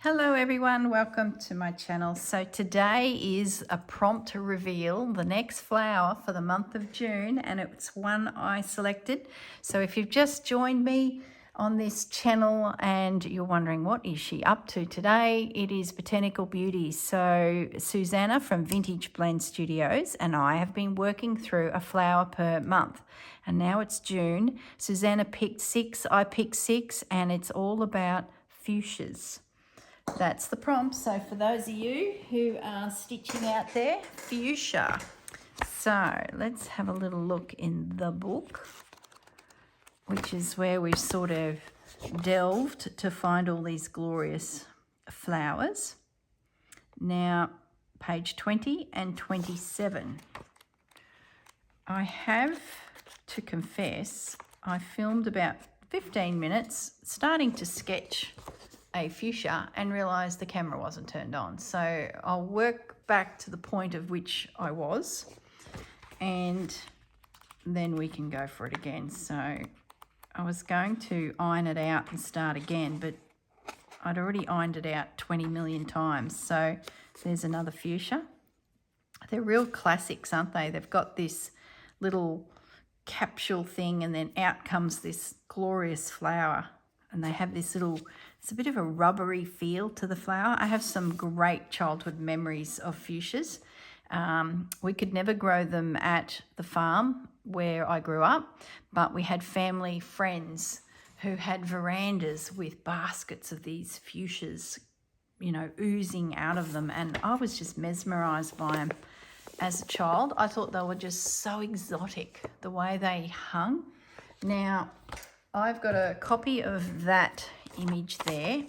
Hello everyone, welcome to my channel. So today is a prompt to reveal the next flower for the month of June, and it's one I selected. So if you've just joined me on this channel and you're wondering what is she up to today, it is Botanical Beauties. So Susanna from Vintage Blend Studios and I have been working through a flower per month, and now it's June. Susanna picked 6, I picked 6, and it's all about fuchsias. That's the prompt. So for those of you who are stitching out there, fuchsia. So let's have a little look in the book, which is where we've sort of delved to find all these glorious flowers. Now, page 20 and 27. I have to confess, I filmed about 15 minutes starting to sketch a fuchsia and realised the camera wasn't turned on. So I'll work back to the point of which I was, and then we can go for it again. So I was going to iron it out and start again, but I'd already ironed it out 20 million times. So there's another fuchsia. They're real classics, aren't they? They've got this little capsule thing, and then out comes this glorious flower. And they have this little, it's a bit of a rubbery feel to the flower. I have some great childhood memories of fuchsias. We could never grow them at the farm where I grew up, but we had family friends who had verandas with baskets of these fuchsias, you know, oozing out of them. And I was just mesmerised by them as a child. I thought they were just so exotic, the way they hung. Now, I've got a copy of that image there.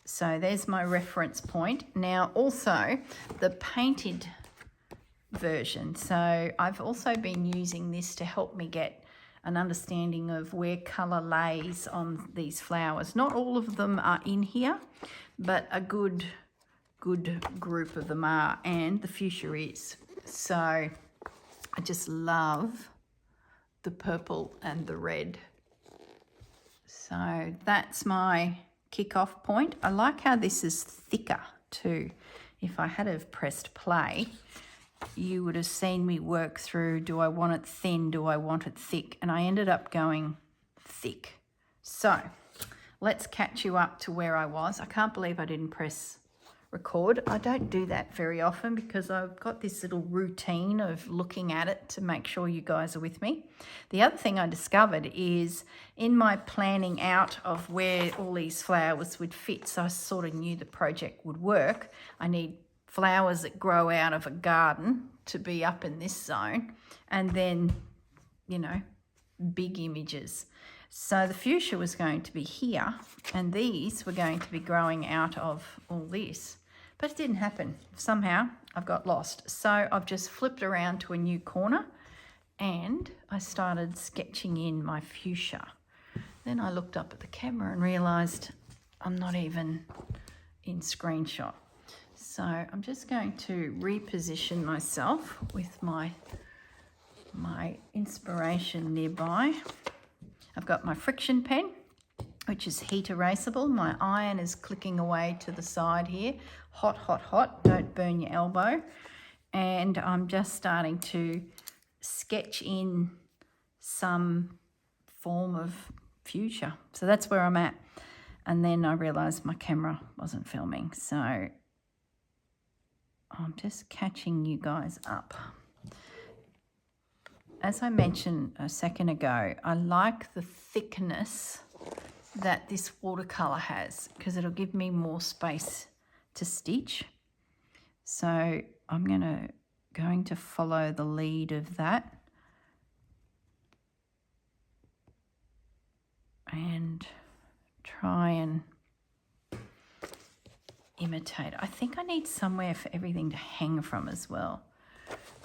So there's my reference point. Now also the painted version. So I've also been using this to help me get an understanding of where colour lays on these flowers. Not all of them are in here, but a good group of them are, and the fuchsia is. So I just love the purple and the red. So that's my kick-off point. I like how this is thicker too. If I had have pressed play, you would have seen me work through, do I want it thin, do I want it thick? And I ended up going thick. So let's catch you up to where I was. I can't believe I didn't press record. I don't do that very often because I've got this little routine of looking at it to make sure you guys are with me. The other thing I discovered is in my planning out of where all these flowers would fit, so I sort of knew the project would work. I need flowers that grow out of a garden to be up in this zone, and then, you know, big images. So the fuchsia was going to be here, and these were going to be growing out of all this. But it didn't happen. Somehow I've got lost. So I've just flipped around to a new corner and I started sketching in my fuchsia. Then I looked up at the camera and realised I'm not even in screenshot. So I'm just going to reposition myself with my inspiration nearby. I've got my friction pen, which is heat erasable. My iron is clicking away to the side here. Hot, hot, hot. Don't burn your elbow. And I'm just starting to sketch in some form of fuchsia. So that's where I'm at. And then I realised my camera wasn't filming. So I'm just catching you guys up. As I mentioned a second ago, I like the thickness that this watercolour has because it'll give me more space to stitch. So I'm going to follow the lead of that and try and imitate. I think I need somewhere for everything to hang from as well.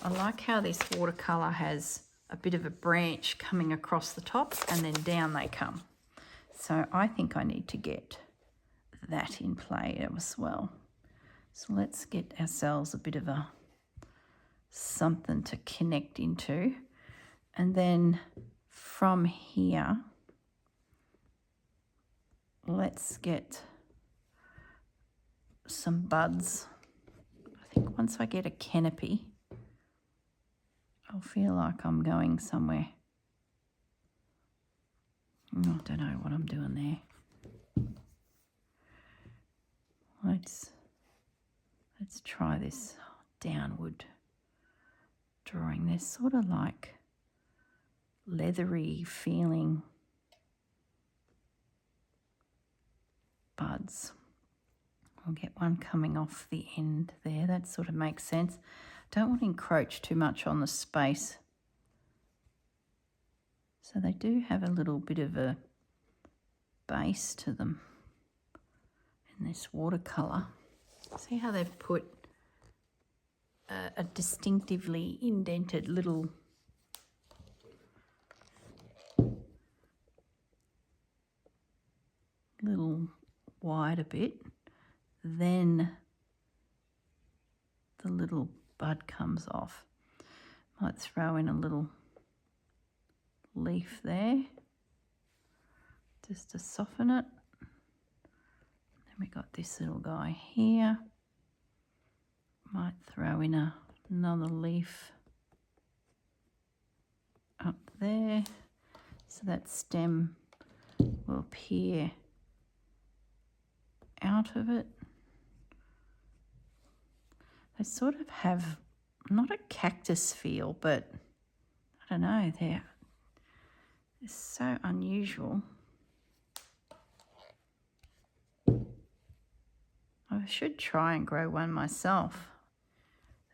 I like how this watercolour has a bit of a branch coming across the top and then down they come. So I think I need to get that in play as well. So let's get ourselves a bit of a something to connect into. And then from here, let's get some buds. I think once I get a canopy, I'll feel like I'm going somewhere. I don't know what I'm doing there. Let's try this downward drawing. There's sort of like leathery feeling buds. I'll get one coming off the end there. That sort of makes sense. Don't want to encroach too much on the space. So they do have a little bit of a base to them in this watercolour. See how they've put a distinctively indented little wide a bit, then the little bud comes off. Might throw in a little leaf there just to soften it. Then we got this little guy here. Might throw in another leaf up there, so that stem will appear out of it. They sort of have not a cactus feel, but I don't know, they're so unusual. I should try and grow one myself.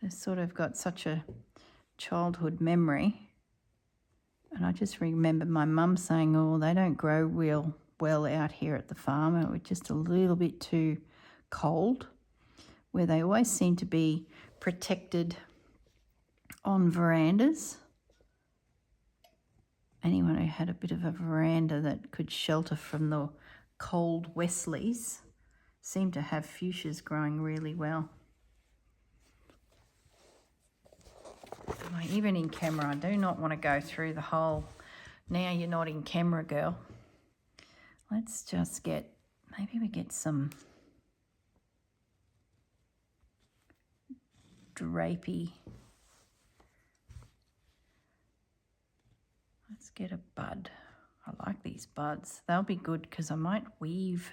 They've sort of got such a childhood memory. And I just remember my mum saying, oh, they don't grow real well out here at the farm. It was just a little bit too cold, where they always seem to be protected on verandas. Anyone who had a bit of a veranda that could shelter from the cold westerlies seemed to have fuchsias growing really well. Even in camera, I do not want to go through the whole, now you're not in camera, girl. Let's just get, maybe we get some drapey. Let's get a bud. I like these buds. They'll be good because I might weave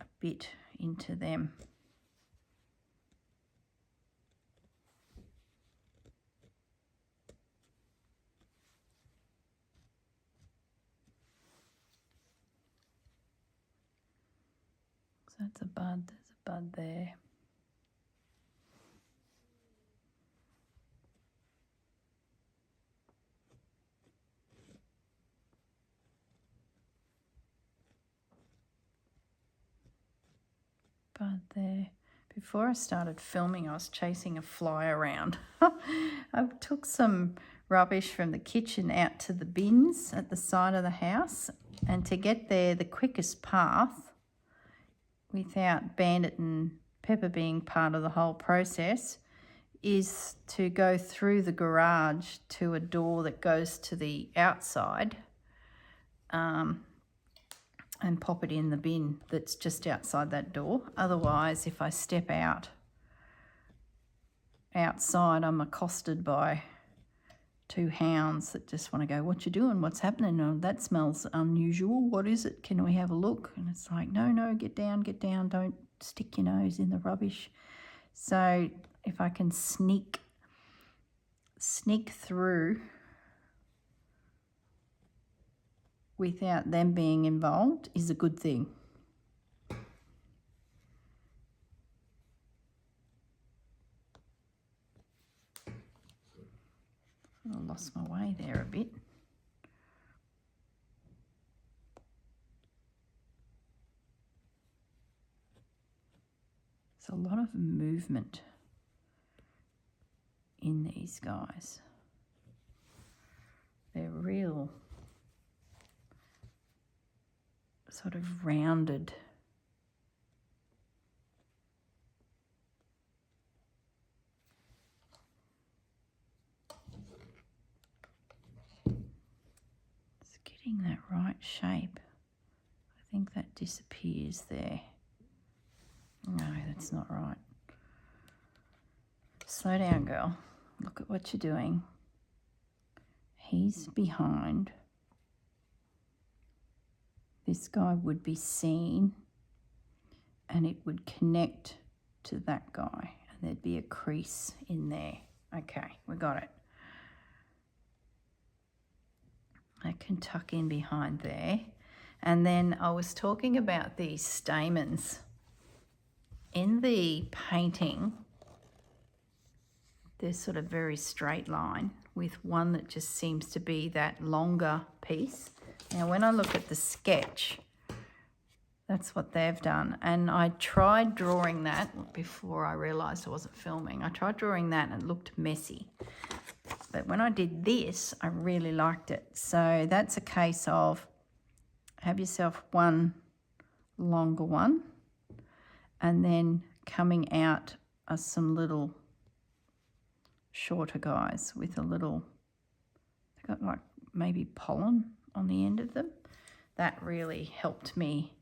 a bit into them. So that's a bud, there's a bud there. Bud there. Before I started filming, I was chasing a fly around. I took some rubbish from the kitchen out to the bins at the side of the house, and to get there, the quickest path, without Bandit and Pepper being part of the whole process, is to go through the garage to a door that goes to the outside, and pop it in the bin that's just outside that door. Otherwise, if I step outside, I'm accosted by two hounds that just want to go, what you doing? What's happening? Oh, that smells unusual. What is it? Can we have a look? And it's like, no, get down. Don't stick your nose in the rubbish. So if I can sneak through without them being involved is a good thing. I lost my way there a bit. There's a lot of movement in these guys. They're real sort of rounded. It's getting that right shape. I think that disappears there. No, that's not right. Slow down, girl. Look at what you're doing. He's behind. This guy would be seen and it would connect to that guy and there'd be a crease in there. Okay, we got it. I can tuck in behind there. And then I was talking about these stamens. In the painting, they're sort of very straight line with one that just seems to be that longer piece. Now, when I look at the sketch, that's what they've done. And I tried drawing that before I realised I wasn't filming. I tried drawing that and it looked messy. But when I did this, I really liked it. So that's a case of have yourself one longer one and then coming out are some little shorter guys with a little, they've got like maybe pollen on the end of them. That really helped me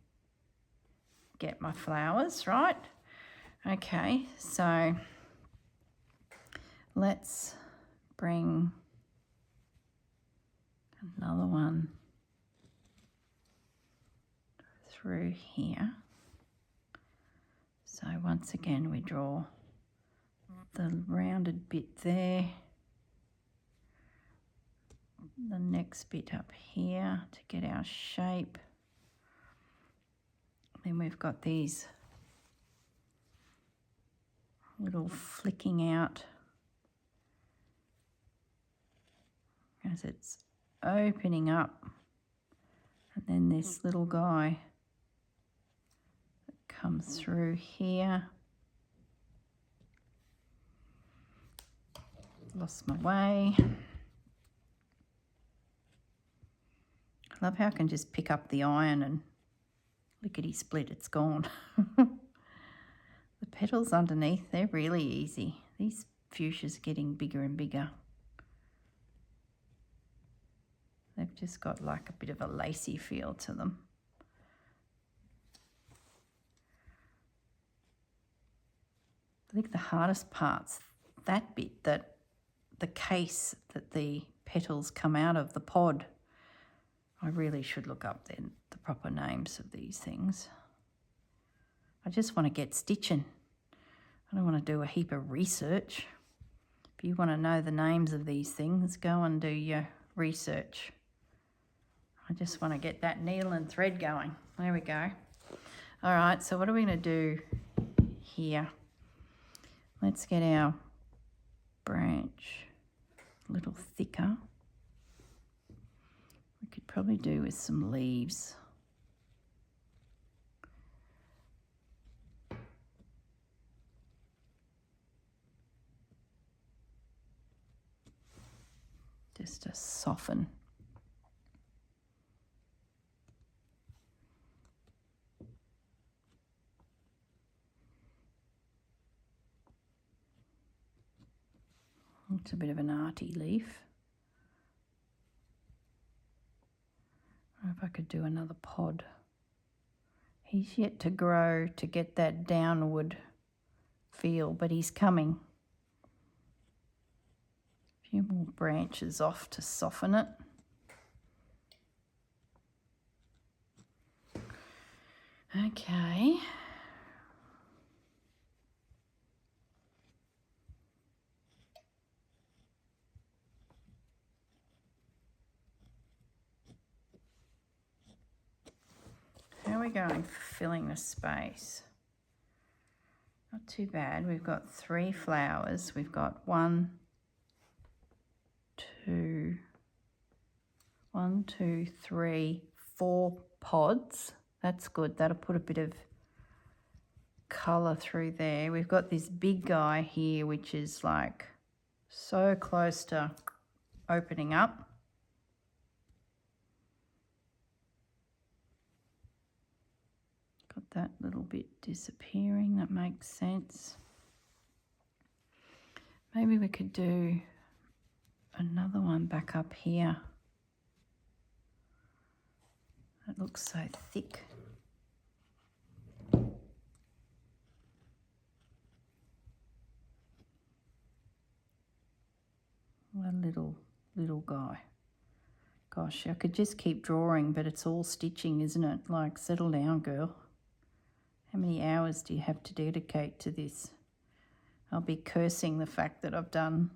get my flowers right. Okay, so let's bring another one through here. So once again we draw the rounded bit there, the next bit up here to get our shape. Then we've got these little flicking out as it's opening up, and then this little guy that comes through here. Lost my way. I love how I can just pick up the iron and lickety split, it's gone. The petals underneath, they're really easy. These fuchsias are getting bigger and bigger. They've just got like a bit of a lacy feel to them. I think the hardest part's that bit, that the case that the petals come out of, the pod. I really should look up then the proper names of these things. I just want to get stitching. I don't want to do a heap of research. If you want to know the names of these things, go and do your research. I just want to get that needle and thread going. There we go. All right, so what are we going to do here? Let's get our branch a little thicker. We could probably do with some leaves. Just to soften. It's a bit of an arty leaf. I wonder if I could do another pod. He's yet to grow to get that downward feel, but he's coming. A few more branches off to soften it. Okay. How are we going for filling the space? Not too bad. We've got 3 flowers. We've got 1, 2, 3, 4 pods. That's good. That'll put a bit of colour through there. We've got this big guy here, which is like so close to opening up. Got that little bit disappearing. That makes sense. Maybe we could do another one back up here. That looks so thick. little guy. Gosh, I could just keep drawing, but it's all stitching, isn't it? Like, settle down, girl. How many hours do you have to dedicate to this? I'll be cursing the fact that I've done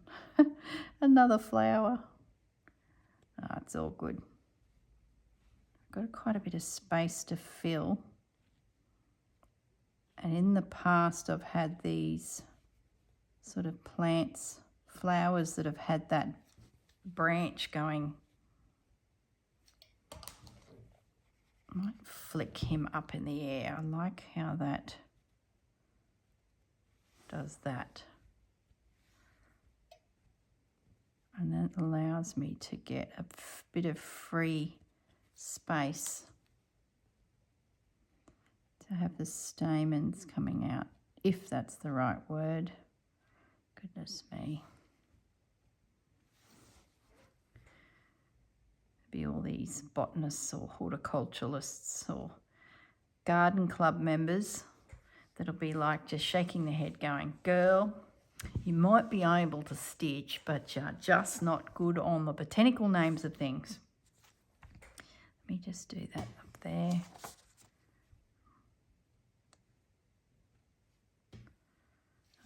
another flower. Oh, it's all good. I've got quite a bit of space to fill. And in the past, I've had these sort of plants, flowers that have had that branch going. I might flick him up in the air. I like how that does that. And that allows me to get a bit of free space to have the stamens coming out, if that's the right word. Goodness me. Be all these botanists or horticulturalists or garden club members that'll be like just shaking their head going, girl, you might be able to stitch, but you're just not good on the botanical names of things. Let me just do that up there.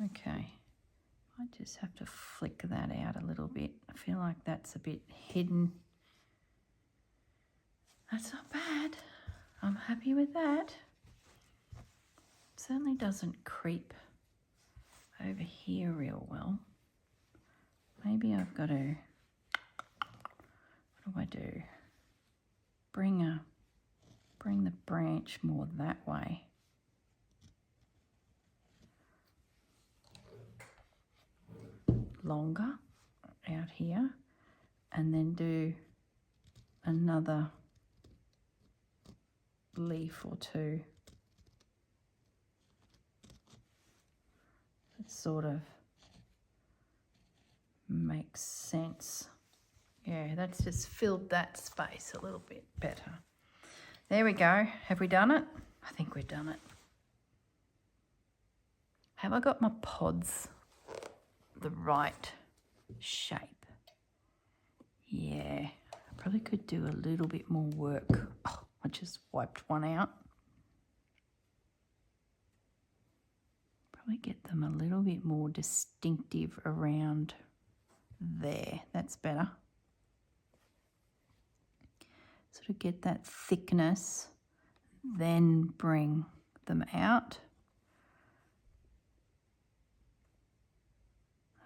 Okay, I just have to flick that out a little bit. I feel like that's a bit hidden. That's not bad. I'm happy with that. It certainly doesn't creep over here real well. Maybe I've got to, what do I do? Bring the branch more that way. Longer out here, and then do another leaf or two. It sort of makes sense. Yeah, that's just filled that space a little bit better. There we go. Have we done it? I think we've done it. Have I got my pods the right shape? Yeah, I probably could do a little bit more work. Oh, I just wiped one out. Probably get them a little bit more distinctive around there. That's better. Sort of get that thickness, then bring them out.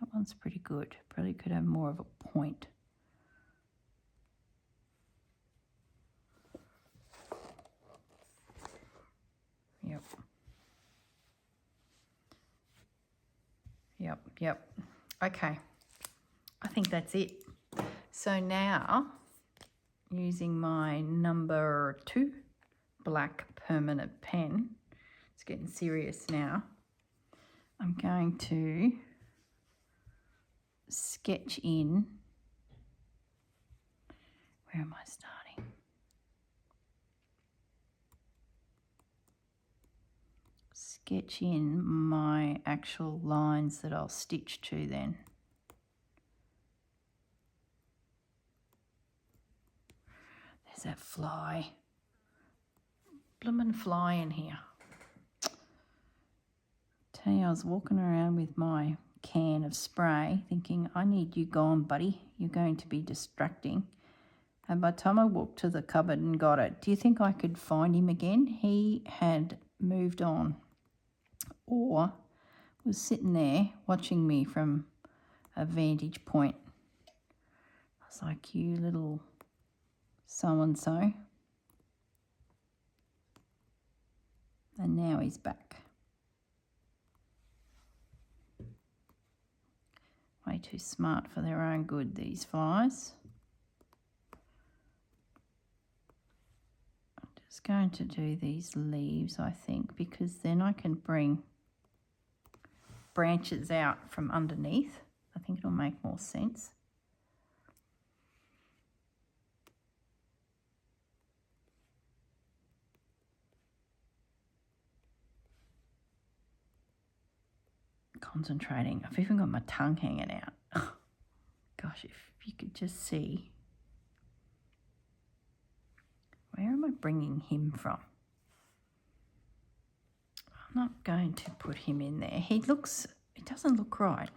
That one's pretty good. Probably could have more of a point. Yep. Yep. Okay. I think that's it. So now, using my number 2 black permanent pen, it's getting serious now, I'm going to sketch in, where am I starting? Sketch in my actual lines that I'll stitch to then. There's that fly. Bloomin' fly in here. Tell you, I was walking around with my can of spray thinking, I need you gone, buddy. You're going to be distracting. And by the time I walked to the cupboard and got it, do you think I could find him again? He had moved on, or was sitting there watching me from a vantage point. I was like, you little so-and-so. And now he's back. Way too smart for their own good, these flies. I'm just going to do these leaves, I think, because then I can bring branches out from underneath. I think it'll make more sense. Concentrating. I've even got my tongue hanging out. Ugh. Gosh, if you could just see. Where am I bringing him from? I'm not going to put him in there. It doesn't look right.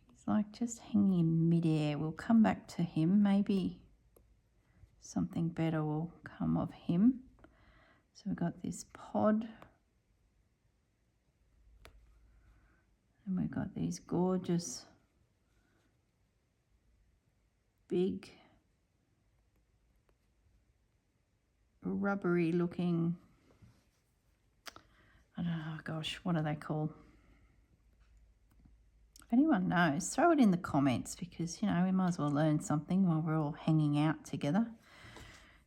He's like just hanging in midair. We'll come back to him. Maybe something better will come of him. So we've got this pod. And we've got these gorgeous, big, rubbery looking, I don't know, gosh, what are they called? If anyone knows, throw it in the comments, because, you know, we might as well learn something while we're all hanging out together.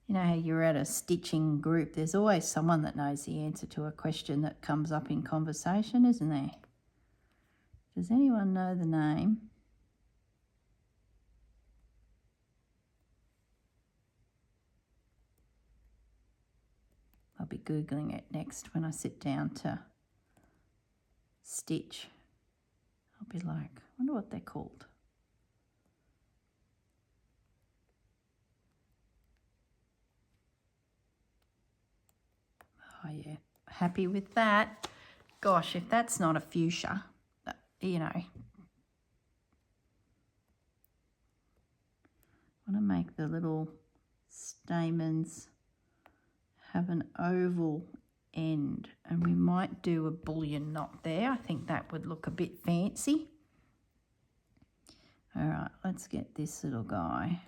You know how you're at a stitching group, there's always someone that knows the answer to a question that comes up in conversation, isn't there? Does anyone know the name? I'll be Googling it next when I sit down to stitch. I'll be like, I wonder what they're called. Oh yeah, happy with that. Gosh, if that's not a fuchsia, you know. I want to make the little stamens have an oval end, and we might do a bullion knot there. I think that would look a bit fancy. All right, let's get this little guy.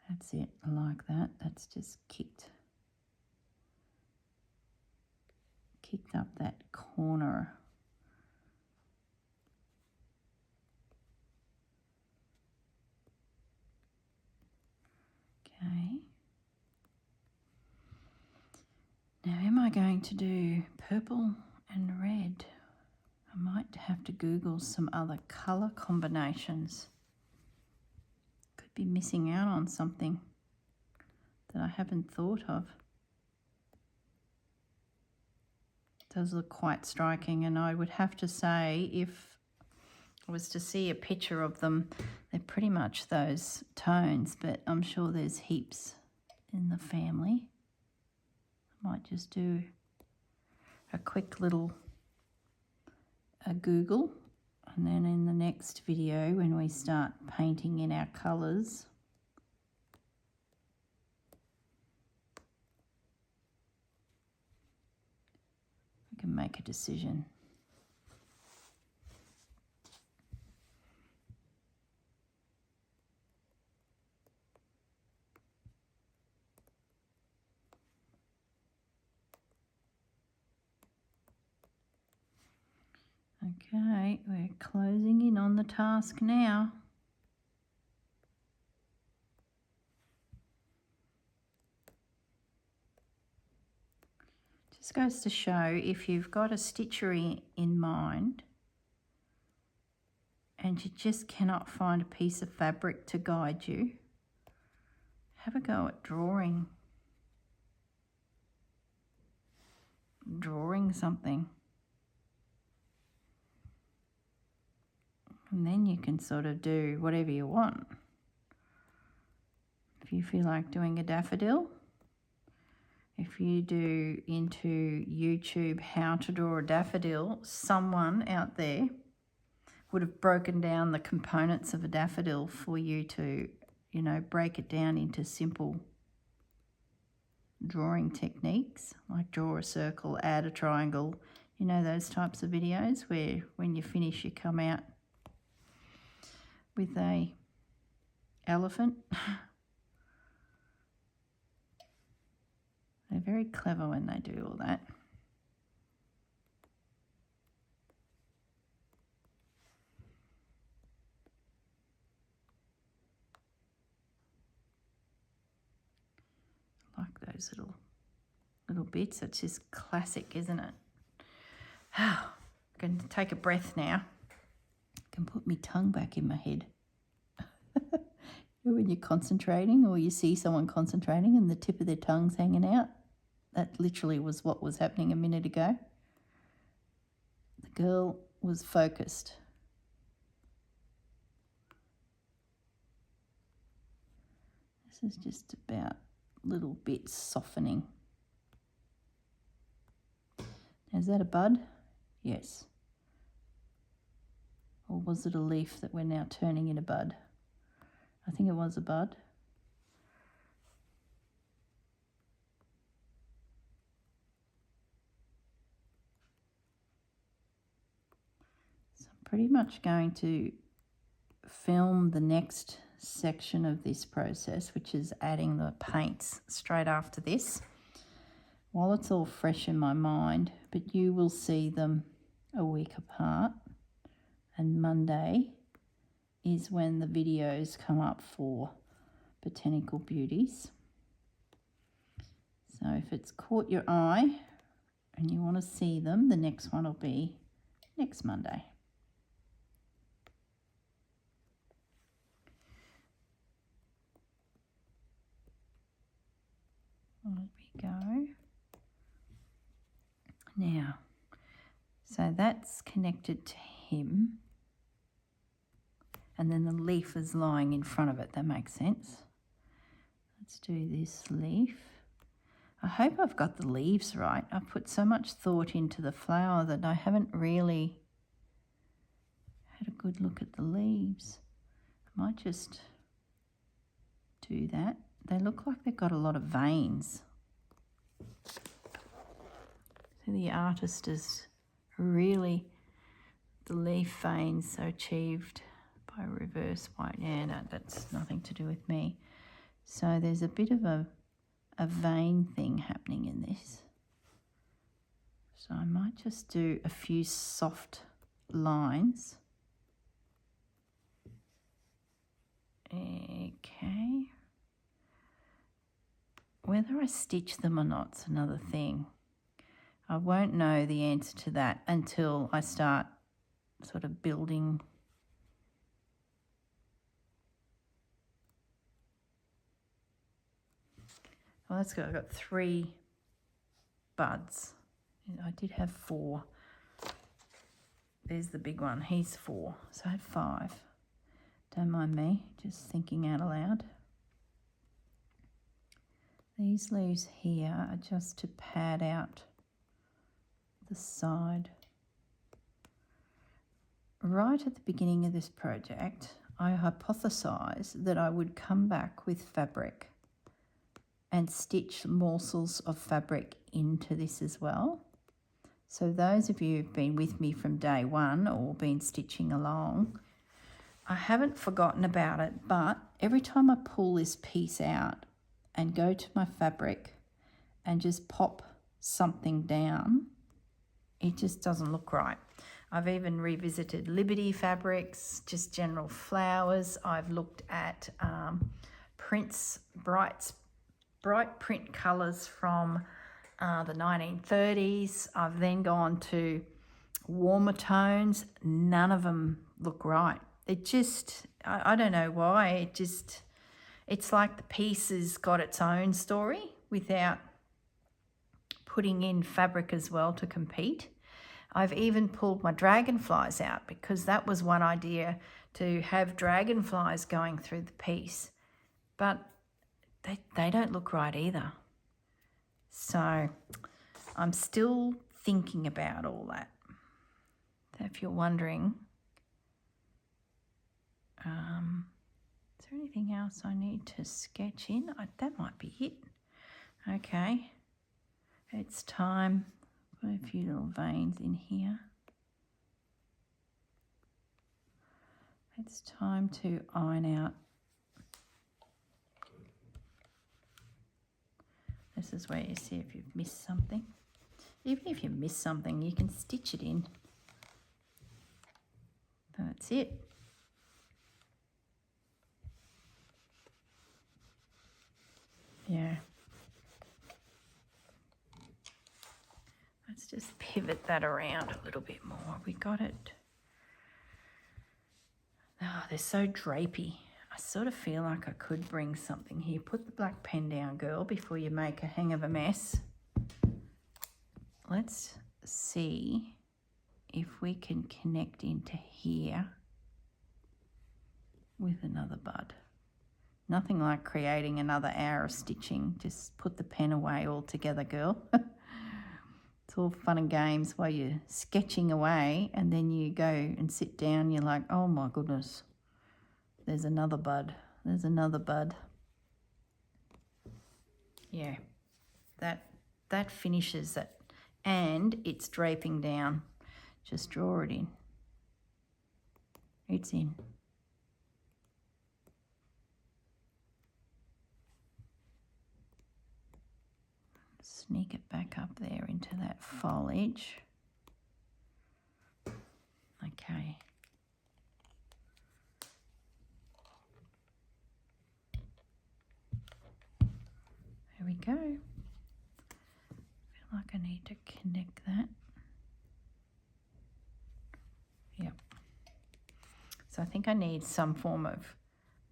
That's it, I like that. That's just kicked up that corner. Okay. Now, am I going to do purple and red? I might have to Google some other colour combinations. Could be missing out on something that I haven't thought of. It does look quite striking, and I would have to say, if I was to see a picture of them, they're pretty much those tones, but I'm sure there's heaps in the family. I might just do a quick little Google, and then in the next video when we start painting in our colours, we can make a decision. Okay, we're closing in on the task now. Just goes to show, if you've got a stitchery in mind and you just cannot find a piece of fabric to guide you, have a go at drawing something. And then you can sort of do whatever you want. If you feel like doing a daffodil, if you do into YouTube how to draw a daffodil, someone out there would have broken down the components of a daffodil for you to, you know, break it down into simple drawing techniques, like draw a circle, add a triangle, you know, those types of videos where when you finish you come out with a elephant. They're very clever when they do all that. I like those little bits. It's just classic, isn't it? I'm going to take a breath now. I can put my tongue back in my head. When you're concentrating or you see someone concentrating and the tip of their tongue's hanging out. That literally was what was happening a minute ago. The girl was focused. This is just about little bits softening. Is that a bud? Yes. Or was it a leaf that we're now turning into bud? I think it was a bud. So I'm pretty much going to film the next section of this process, which is adding the paints straight after this, while it's all fresh in my mind, but you will see them a week apart, and Monday is when the videos come up for Botanical Beauties. So if it's caught your eye and you want to see them, the next one will be next Monday. There we go. Now, so that's connected to him. And then the leaf is lying in front of it. That makes sense. Let's do this leaf. I hope I've got the leaves right. I've put so much thought into the flower that I haven't really had a good look at the leaves. I might just do that. They look like they've got a lot of veins. So the artist is really, the leaf veins are achieved by reverse white. Yeah, no, that's nothing to do with me. So there's a bit of a vein thing happening in this. So I might just do a few soft lines. Okay. Whether I stitch them or not's another thing. I won't know the answer to that until I start sort of building. Well, that's good. I've got 3 buds. I did have 4. There's the big one. He's 4. So I had 5. Don't mind me, just thinking out aloud. These leaves here are just to pad out the side. Right at the beginning of this project, I hypothesised that I would come back with fabric and stitch morsels of fabric into this as well. So those of you who've been with me from day one or been stitching along, I haven't forgotten about it, but every time I pull this piece out and go to my fabric and just pop something down, it just doesn't look right. I've even revisited Liberty fabrics, just general flowers. I've looked at prints, bright print colours from the 1930s. I've then gone to warmer tones. None of them look right. It just, I don't know why, it's like the piece has got its own story without putting in fabric as well to compete. I've even pulled my dragonflies out because that was one idea, to have dragonflies going through the piece. But they don't look right either. So I'm still thinking about all that. So if you're wondering, is there anything else I need to sketch in? That might be it. Okay, it's time. Put a few little veins in here. It's time to iron out. This is where you see if you've missed something. Even if you miss something, you can stitch it in. That's it. Yeah. Let's just pivot that around a little bit more. We got it. Oh, they're so drapey. I sort of feel like I could bring something here. Put the black pen down, girl, before you make a hang of a mess. Let's see if we can connect into here with another bud. Nothing like creating another hour of stitching. Just put the pen away altogether, girl. It's all fun and games while you're sketching away, and then you go and sit down. You're like, oh my goodness, there's another bud. There's another bud. Yeah, that finishes it, and it's draping down. Just draw it in. It's in. Sneak it back up there into that foliage. Okay. There we go. I feel like I need to connect that. Yep. So I think I need some form of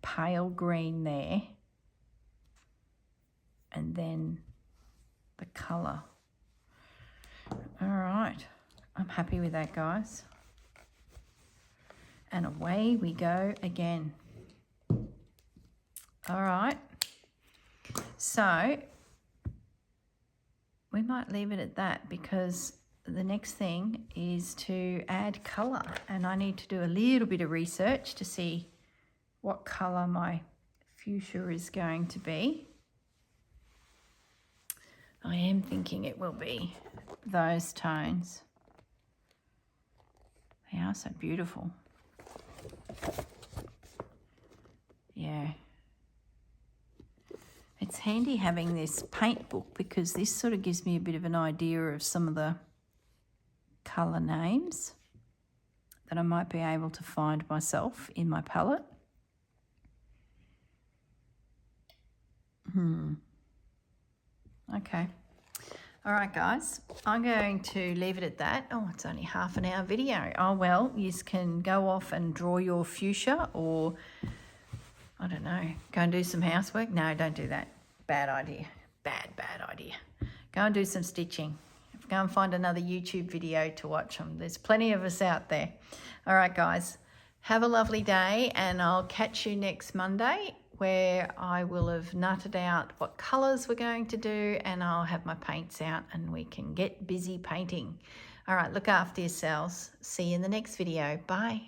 pale green there. And then the colour. All right, I'm happy with that, guys. And away we go again. All right, so we might leave it at that because the next thing is to add colour, and I need to do a little bit of research to see what colour my fuchsia is going to be. I am thinking it will be those tones. They are so beautiful. Yeah. It's handy having this paint book because this sort of gives me a bit of an idea of some of the colour names that I might be able to find myself in my palette. Okay. All right, guys, I'm going to leave it at that. Oh, it's only half an hour video. Oh, well, you can go off and draw your fuchsia, or, I don't know, go and do some housework. No, don't do that. Bad idea. Bad idea. Go and do some stitching. Go and find another YouTube video to watch them. There's plenty of us out there. All right, guys, have a lovely day, and I'll catch you next Monday, where I will have nutted out what colours we're going to do, and I'll have my paints out and we can get busy painting. All right, look after yourselves. See you in the next video. Bye.